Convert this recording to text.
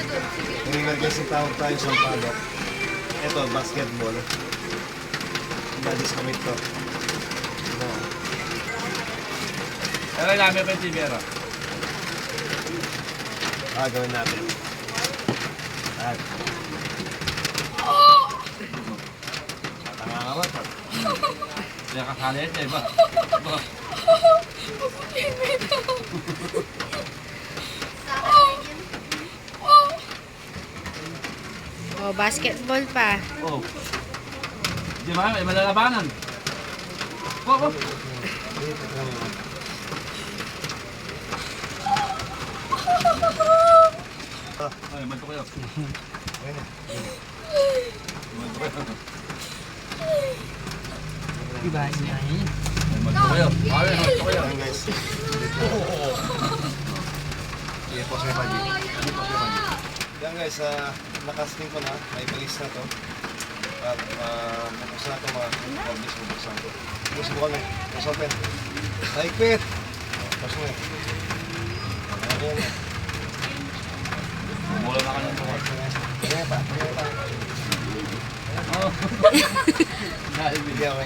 Yung emergency tawag tayo sa paddock. Ito, basketball. Badis kami ito. Pero namin pa yung tibera. Gawin natin. At tanga ka ba? Kaya kakalit eh ba? Oh, basketball pa. Oh. Di ba? May malalabanan. Oh, oh. Ay, manto kayo. Manto kayo. Diba niya eh? Ay, manto kayo. Ay, manto kayo. Ayan guys. Sige po sa pagi. Yan guys, nakasting ko na. May balis na to. At bukas na ito mag-publish mo buksan ko. Subukan mo. Buksan open. Naikpit! Buksan mo. Ayan yan. Mula na ka ng tukot. Ayan pa. Ayan pa. Oh. Dahil Bigyan ko.